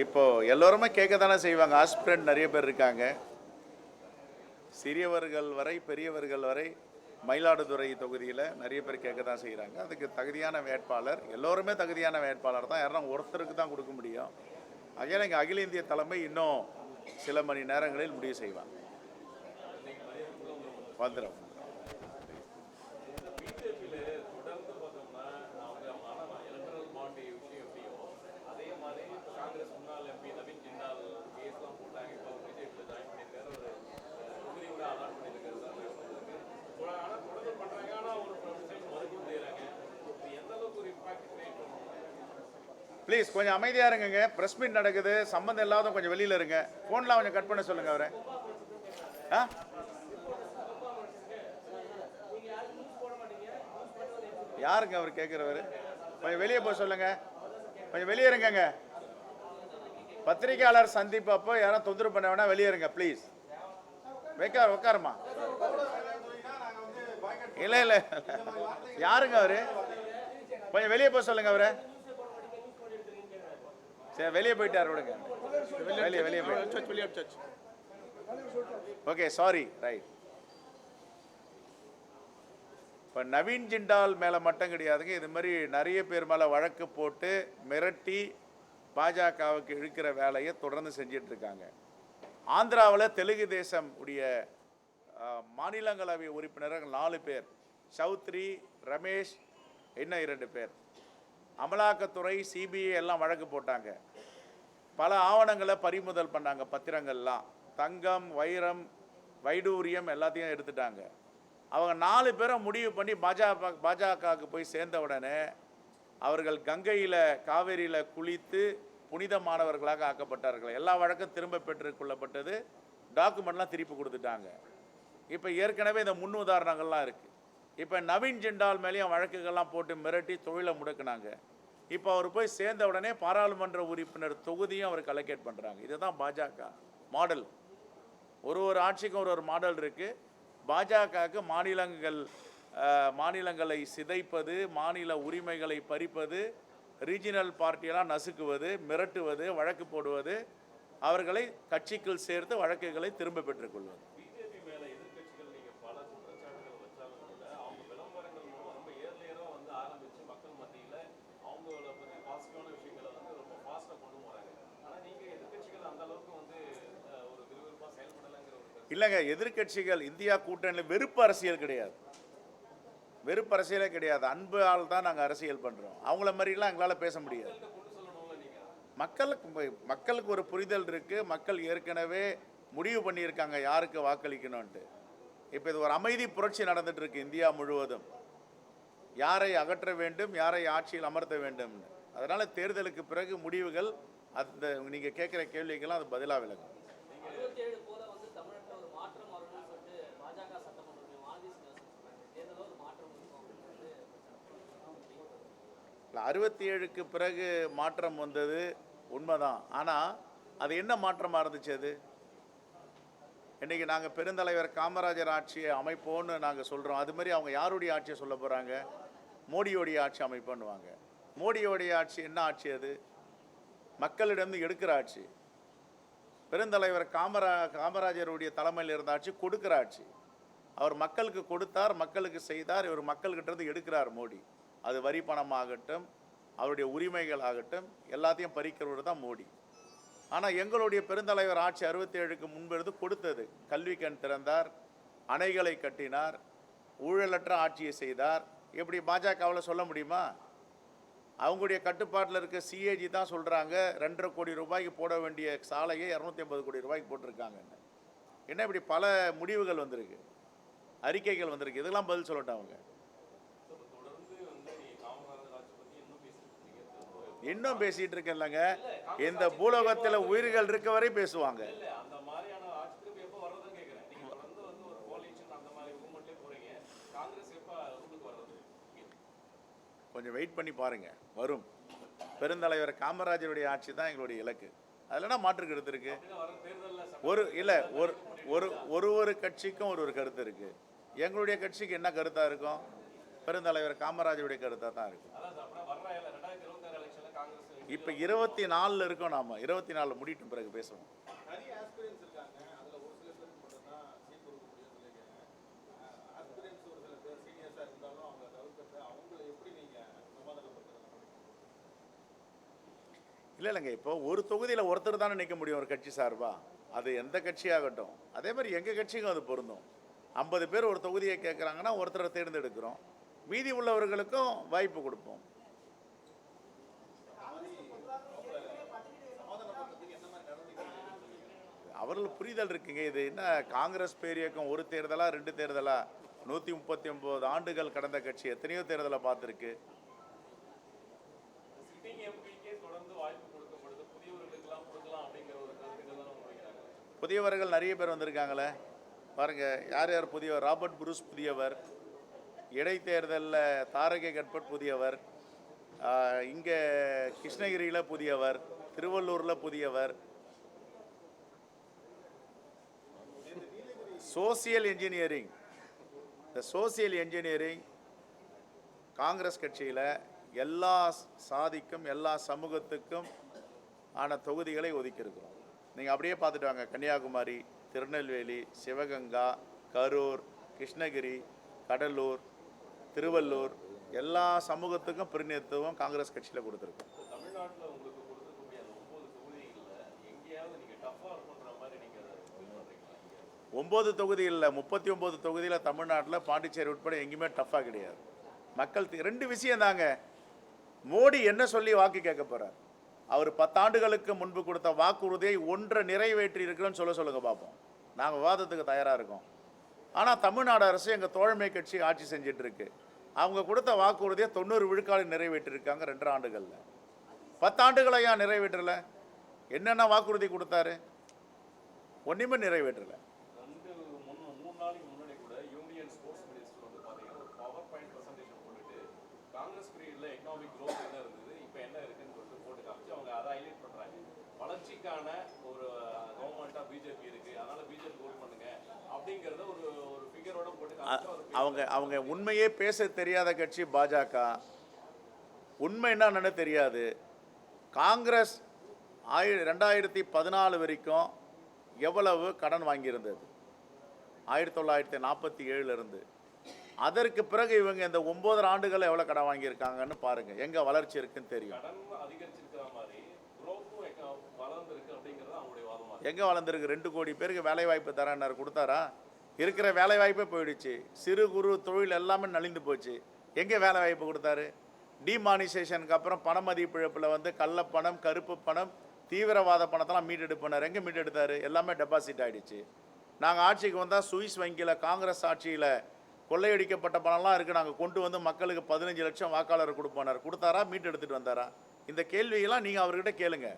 இப்போ எல்லோருமே கேட்க தானே செய்வாங்க. ஆஸ்பிரண்ட் நிறைய பேர் இருக்காங்க. சிறியவர்கள் வரை பெரியவர்கள் வரை மயிலாடுதுறை தொகுதியில் நிறைய பேர் கேட்க தான் செய்கிறாங்க. அதுக்கு தகுதியான வேட்பாளர், எல்லோருமே தகுதியான வேட்பாளர் தான். யாரும் ஒருத்தருக்கு தான் கொடுக்க முடியும். ஆகையால் இங்கே அகில இந்திய தலைமை இன்னும் சில மணி நேரங்களில் முடிவு செய்வாங்க. வந்துடும். ப்ளீஸ் கொஞ்சம் அமைதியாக இருங்க. ப்ரெஸ் மீட் நடக்குது, சம்மந்தம் இல்லாத கொஞ்சம் வெளியில் இருங்க. ஃபோன்லாம் கொஞ்சம் கட் பண்ண சொல்லுங்கள் அவரை. யாருங்க அவர் கேட்குறவர்? கொஞ்சம் வெளியே போக சொல்லுங்க. கொஞ்சம் வெளியே இருங்கங்க. பத்திரிகையாளர் சந்திப்பு அப்போ யாரும் தொந்தரவு பண்ண வேணா வெளியே இருங்க ப்ளீஸ். உட்காருமா. இல்லை இல்லை யாருங்க அவரு? கொஞ்சம் வெளியே போக சொல்லுங்க அவரை. சரி வெளியே போயிட்டார் விடுங்க. வெளியே போயிட்டு. Okay sorry right. இப்போ நவீன் ஜிண்டால் மேலே மட்டும் கிடையாதுங்க. இது மாதிரி நிறைய பேர் மேலே வழக்கு போட்டு மிரட்டி பாஜகவுக்கு இழுக்கிற வேலையை தொடர்ந்து செஞ்சிட்டு இருக்காங்க. ஆந்திராவில் தெலுங்கு தேசம் உடைய மாநிலங்களவை உறுப்பினர்கள் 4 பேர், சௌத்ரி, ரமேஷ், இன்னும் 2 பேர். அமலாக்கத்துறை, சிபிஐ எல்லாம் வழக்கு போட்டாங்க. பல ஆவணங்களை பறிமுதல் பண்ணாங்க. பத்திரங்கள்லாம், தங்கம், வைரம், வைடூரியம் எல்லாத்தையும் எடுத்துட்டாங்க. அவங்க 4 பேரை முடிவு பண்ணி பாஜகவுக்கு போய் சேர்ந்த உடனே அவர்கள் கங்கையில் காவேரியில் குளித்து புனிதமானவர்களாக ஆக்கப்பட்டார்கள். எல்லா வழக்கும் திரும்ப பெற்றுக் கொள்ளப்பட்டது. டாக்குமெண்ட்லாம் திருப்பி கொடுத்துட்டாங்க. இப்போ ஏற்கனவே இந்த முன் உதாரணங்கள்லாம் இருக்குது. இப்போ நவீன் ஜிண்டால் மேலேயும் வழக்குகள்லாம் போட்டு மிரட்டி தொழிலை முடக்குனாங்க. இப்போ அவர் போய் சேர்ந்த உடனே பாராளுமன்ற உறுப்பினர் தொகுதியும் அவர் அலோகேட் பண்ணுறாங்க. இதுதான் பாஜக மாடல். ஒரு ஆட்சிக்கும் ஒரு மாடல் இருக்குது. பாஜகவுக்கு மாநிலங்களை சிதைப்பது, மாநில உரிமைகளை பறிப்பது, ரீஜினல் பார்ட்டியெல்லாம் நசுக்குவது, மிரட்டுவது, வழக்கு போடுவது, அவர்களை கட்சிக்குள் சேர்த்து வழக்குகளை திரும்ப பெற்றுக்கொள்வது. இல்லைங்க, எதிர்கட்சிகள் இந்தியா கூட்டணியில் வெறுப்பு அரசியல் கிடையாது. வெறுப்பு அரசியலே கிடையாது. அன்பு ஆள் தான் நாங்கள் அரசியல் பண்ணுறோம். அவங்கள மாதிரிலாம் எங்களால் பேச முடியாது. மக்களுக்கு ஒரு புரிதல் இருக்குது. மக்கள் ஏற்கனவே முடிவு பண்ணியிருக்காங்க யாருக்கு வாக்களிக்கணும்ன்ட்டு. இப்போ இது ஒரு அமைதி புரட்சி நடந்துட்டு இருக்கு இந்தியா முழுவதும். யாரை அகற்ற வேண்டும், யாரை ஆட்சியில் அமர்த்த வேண்டும்னு. அதனால் தேர்தலுக்கு பிறகு முடிவுகள், அந்த நீங்கள் கேட்குற கேள்விக்கெல்லாம் அது பதிலாக விளக்கும். 67க்கு பிறகு மாற்றம் வந்தது உண்மைதான். ஆனால் அது என்ன மாற்றமாக இருந்துச்சு? அது இன்றைக்கி நாங்கள் பெருந்தலைவர் காமராஜர் ஆட்சியை அமைப்போன்னு நாங்கள் சொல்கிறோம். அது மாதிரி அவங்க யாருடைய ஆட்சியை சொல்ல போகிறாங்க? மோடியோடைய ஆட்சி அமைப்போன்னுவாங்க. மோடியோடைய ஆட்சி என்ன ஆட்சி? அது மக்களிடம் எடுக்கிற ஆட்சி. பெருந்தலைவர் காமராஜருடைய தலைமையில் இருந்த ஆட்சி கொடுக்குற ஆட்சி. அவர் மக்களுக்கு கொடுத்தார், மக்களுக்கு செய்தார். இவர் மக்கள்கிட்ட எடுக்கிறார் மோடி. அது வரி பணமாகட்டும், அவருடைய உரிமைகள் ஆகட்டும், எல்லாத்தையும் பறிக்கிறவர் தான் மோடி. ஆனால் எங்களுடைய பெருந்தலைவர் ஆட்சி 67க்கு முன்பு கொடுத்தது. கல்வி கண் திறந்தார், அணைகளை கட்டினார், ஊழலற்ற ஆட்சியை செய்தார். எப்படி பாஜகவில் சொல்ல முடியுமா? அவங்களுடைய கட்டுப்பாட்டில் இருக்க சிஏஜி தான் சொல்கிறாங்க 2.5 கோடி ரூபாய்க்கு போட வேண்டிய சாலையை 250 கோடி ரூபாய்க்கு போட்டிருக்காங்கன்னு. என்ன இப்படி பல முடிவுகள் வந்திருக்கு, அறிக்கைகள் வந்திருக்கு. இதெல்லாம் பதில் சொல்லட்டும். அவங்க இன்னும் பேசிட்டு இருக்கேன்லங்க. இந்த பூலோகத்தில் உயிர்கள் இருக்க வரை பேசுவாங்க. கொஞ்சம் வெயிட் பண்ணி பாருங்க, வரும். பெருந்தலைவர் காமராஜருடைய ஆட்சி தான் எங்களுடைய இலக்கு. அதில் மாற்று கருத்து இருக்கு. ஒரு கட்சிக்கும் ஒரு கருத்து இருக்கு. எங்களுடைய கட்சிக்கு என்ன கருத்தா இருக்கும்? பெருந்தலைவர் காமராஜருடைய கருத்தாக தான் இருக்கும். இப்போ 24 இருக்கோம், நாம் 24 முடிட்டும் பிறகு பேசுவோம். நிறைய ஆஸ்பிரன்ஸ் இருக்காங்க, அதில் ஒரு சில பேருக்கு மட்டும் தான் சீட் கொடுக்க முடியும்னு சொல்லியிருக்காங்க. ஆஸ்பிரன்ஸ் ஒரு சில பேர் சீனியர்ஸாக இருந்தாலும் அவங்க தவிர்க்கிறது, அவங்களை எப்படி நீங்கள் சமாதானப்படுத்துறது? இல்லைங்க, இப்போ ஒரு தொகுதியில் ஒருத்தர் தானே நிற்க முடியும் ஒரு கட்சி சார்பா, அது எந்த கட்சியாகட்டும். அதே மாதிரி எங்கள் கட்சிக்கும் அது பொருந்தும். 50 பேர் ஒரு தொகுதியை கேட்குறாங்கன்னா ஒருத்தரை தேர்ந்தெடுக்கிறோம், மீதி உள்ளவர்களுக்கும் வாய்ப்பு கொடுப்போம். அவர்கள் புரிதல் இருக்குங்க. இது என்ன காங்கிரஸ் பேரியக்கம் ஒரு தேர்தலா 2 தேர்தலா? 139 ஆண்டுகள் கடந்த கட்சி எத்தனையோ தேர்தலை பார்த்துருக்கு. புதியவர்கள் நிறைய பேர் வந்திருக்காங்களே பாருங்க. யார் யார் புதியவர்? ராபர்ட் புரூஸ் புதியவர், இடைத்தேர்தலில் தாரகை கட்பட் புதியவர், இங்கே கிருஷ்ணகிரியில் புதியவர், திருவள்ளூரில் புதியவர். சோசியல் இன்ஜினியரிங், இந்த சோசியல் இன்ஜினியரிங் காங்கிரஸ் கட்சியில் எல்லா சாதிக்கும் எல்லா சமூகத்துக்கும் ஆன தொகுதிகளை ஒதுக்கியிருக்கிறோம். நீங்கள் அப்படியே பார்த்துட்டு வாங்க. கன்னியாகுமரி, திருநெல்வேலி, சிவகங்கா, கரூர், கிருஷ்ணகிரி, கடலூர், திருவள்ளூர் எல்லா சமூகத்துக்கும் பிரதிநிதித்துவம் காங்கிரஸ் கட்சியில் கொடுத்துருக்கோம். தமிழ்நாட்டில் உங்களுக்கு கொடுத்துருக்கக்கூடிய அந்த 9 தொகுதிகளில் எங்கேயாவது நீங்கள் டஃப்பாக பண்ணுற மாதிரி நீங்கள் 9 தொகுதியில் 39 தொகுதியில் தமிழ்நாட்டில் பாண்டிச்சேரி உட்பட எங்கேயுமே டஃப்பாக கிடையாது. மக்கள் 2 விஷயம் தாங்க. மோடி என்ன சொல்லி வாக்கு கேட்க போகிறார்? அவர் 10 ஆண்டுகளுக்கு முன்பு கொடுத்த வாக்குறுதியை ஒன்றை நிறைவேற்றி இருக்கிறோன்னு சொல்லுங்க பார்ப்போம். நாங்கள் விவாதத்துக்கு தயாராக இருக்கோம். ஆனால் தமிழ்நாடு அரசு எங்கள் தோழமை கட்சி ஆட்சி செஞ்சிட்டு இருக்கு. அவங்க கொடுத்த வாக்குறுதியை 90 விழுக்காடு நிறைவேற்றிருக்காங்க 2 ஆண்டுகளில். 10 ஆண்டுகளை ஏன் நிறைவேற்றலை? என்னென்ன வாக்குறுதி கொடுத்தாரு? ஒன்றுமே நிறைவேற்றலை. காங்கிரஸ் பீரியட்ல எக்கனாமிக் க்ரோத் என்ன இருந்தது, இப்போ என்ன இருக்குன்னு சொல்லிட்டு போட்டு காமிச்சு அவங்க அதை ஹைலைட் பண்றாங்க. வளர்ச்சிக்கான ஒரு கவர்மெண்டா பிஜேபி இருக்கு, அதனால பிஜேபி ஓட் பண்ணுங்க அப்படிங்கறத ஒரு ஃபிகரோட போட்டு காமிச்சு அவங்க உண்மையே பேச தெரியாத கட்சி பாஜக. உண்மை என்னன்னு தெரியாது. காங்கிரஸ் 2014 வரைக்கும் எவ்வளவு கடன் வாங்கியிருந்தது? 1947 இருந்து. அதற்கு பிறகு இவங்க இந்த 9 ஆண்டுகள் எவ்வளோ கடன் வாங்கியிருக்காங்கன்னு பாருங்க. எங்க வளர்ச்சி இருக்குன்னு தெரியும். எங்க வளர்ந்துருக்கு? 2 கோடி பேருக்கு வேலை வாய்ப்பு தரேன்னாரு, கொடுத்தாரா? இருக்கிற வேலை வாய்ப்பே போயிடுச்சு. சிறு குறு தொழில் எல்லாமே நலிந்து போச்சு. எங்க வேலை வாய்ப்பு கொடுத்தாரு? டிமானிசேஷனுக்கு அப்புறம் பண மதிப்பிழப்பில் வந்து கள்ளப்பணம், கருப்பு பணம், தீவிரவாத பணத்தெல்லாம் மீட்டெடுப்பினார். எங்கே மீட்டெடுத்தாரு? எல்லாமே டெபாசிட் ஆகிடுச்சு. நாங்கள் ஆட்சிக்கு வந்தால் சுவிஸ் வங்கியில் காங்கிரஸ் ஆட்சியில் கொள்ளையடிக்கப்பட்ட பணம்லாம் இருக்குது, நாங்கள் கொண்டு வந்து மக்களுக்கு 15 லட்சம் வாக்காளர் கொடுப்போனார். கொடுத்தாரா? மீட்டு எடுத்துகிட்டு வந்தாரா? இந்த கேள்வியெல்லாம் நீங்கள் அவர்கிட்ட கேளுங்க.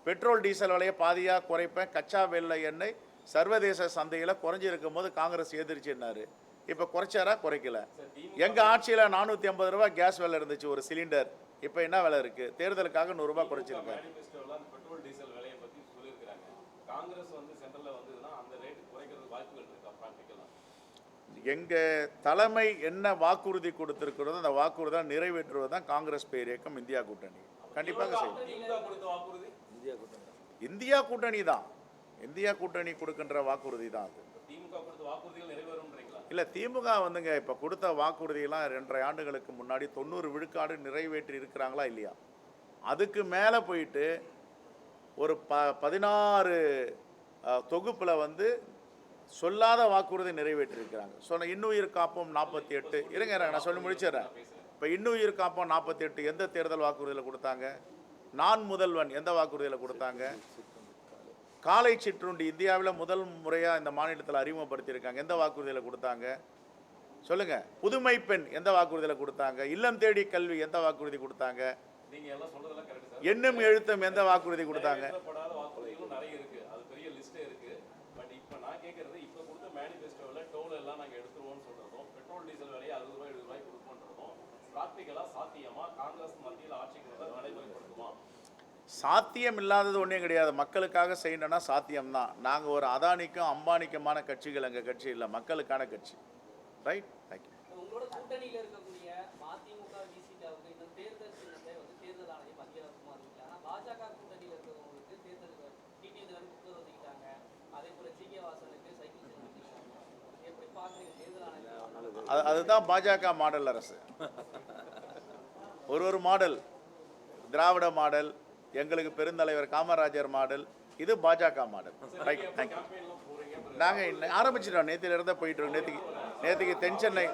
பெட்ரோல் டீசல் விலையை பாதியாக குறைப்பேன், கச்சா வெள்ளை எண்ணெய் சர்வதேச சந்தையில் குறைஞ்சிருக்கும் போது காங்கிரஸ் எதிர்ச்சுன்னாரு. இப்போ குறைச்சாரா? குறைக்கல. எங்கள் ஆட்சியில் 450 ரூபா கேஸ் விலை இருந்துச்சு ஒரு சிலிண்டர். இப்போ என்ன விலை இருக்குது? தேர்தலுக்காக 100 ரூபா குறைச்சிருக்காரு. எங்கள் தலைமை என்ன வாக்குறுதி கொடுத்திருக்கிறதோ அந்த வாக்குறுதி நிறைவேற்றுவது தான் காங்கிரஸ் பேரியக்கம் இந்தியா கூட்டணி. கண்டிப்பாக செய்யும். இந்தியா கூட்டணி தான், இந்தியா கூட்டணி கொடுக்கின்ற வாக்குறுதி தான் அது. இல்லை, திமுக வந்துங்க இப்போ கொடுத்த வாக்குறுதியெல்லாம் 2.5 ஆண்டுகளுக்கு முன்னாடி 90 விழுக்காடு நிறைவேற்றி இருக்கிறாங்களா இல்லையா? அதுக்கு மேலே போயிட்டு ஒரு 16 தொகுப்பில் வந்து சொல்லாத வாக்குறுதி நிறைவேற்றிருக்கிறாங்க. சொன்ன இன்னுயிர் காப்போம் 48. இருங்க நான் சொல்லி முடிச்சிடறேன். இப்போ இன்னுயிர் காப்போம் 48 எந்த தேர்தல் வாக்குறுதியில் கொடுத்தாங்க? நான் முதல்வன் எந்த வாக்குறுதியில் கொடுத்தாங்க? காலை சிற்றுண்டி இந்தியாவில் முதல் முறையாக இந்த மாநிலத்தில் அறிமுகப்படுத்தியிருக்காங்க. எந்த வாக்குறுதியில் கொடுத்தாங்க? சொல்லுங்க. புதுமை பெண் எந்த வாக்குறுதியில் கொடுத்தாங்க? இல்லம் தேடி கல்வி எந்த வாக்குறுதி கொடுத்தாங்க? எண்ணும் எழுத்தும் எந்த வாக்குறுதி கொடுத்தாங்க? சாத்தியம் இல்லாதது ஒன்றும் கிடையாது. மக்களுக்காக செய்யணும்னா சாத்தியம்தான். நாங்கள் ஒரு அதானிக்கும் அம்பானிக்குமான கட்சிகள் எங்கள் கட்சி இல்லை, மக்களுக்கான கட்சி. Right, thank you. உங்களோட கூட்டணியில் இருக்கக்கூடிய மதிமுக, விசிகாவுக்கு இந்த தேர்தல் சின்னத்தை வந்து தேர்தல் ஆணையம் மத்திய அரசு அறிவிக்கல. அதுதான் பாஜக மாடல் அரசு. ஒரு மாடல், திராவிட மாடல், எங்களுக்கு பெருந்தலைவர் காமராஜர் மாடல், இது பாஜக மாடல். Right, thank you. நாங்கள் ஆரம்பிச்சிட்டோம், நேற்றுலேருந்தே போயிட்டுருக்கோம். நேற்றுக்கு தென் சென்னை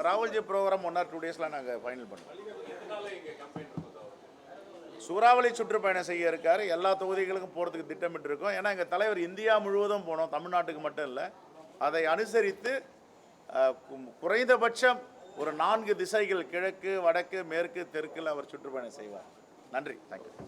ராகுல்ஜி ப்ரோக்ராம் 1 or 2 daysல நாங்கள் ஃபைனல் பண்ணுவோம். சூறாவளி சுற்றுப்பயணம் செய்ய இருக்காரு. எல்லா தொகுதிகளுக்கும் போகிறதுக்கு திட்டமிட்டு இருக்கோம். ஏன்னா எங்கள் தலைவர் இந்தியா முழுவதும் போனோம், தமிழ்நாட்டுக்கு மட்டும் இல்லை. அதை அனுசரித்து குறைந்தபட்சம் ஒரு 4 திசைகள், கிழக்கு, வடக்கு, மேற்கு, தெற்கில் அவர் சுற்றுப்பயணம் செய்வார். நன்றி, தேங்க்யூ.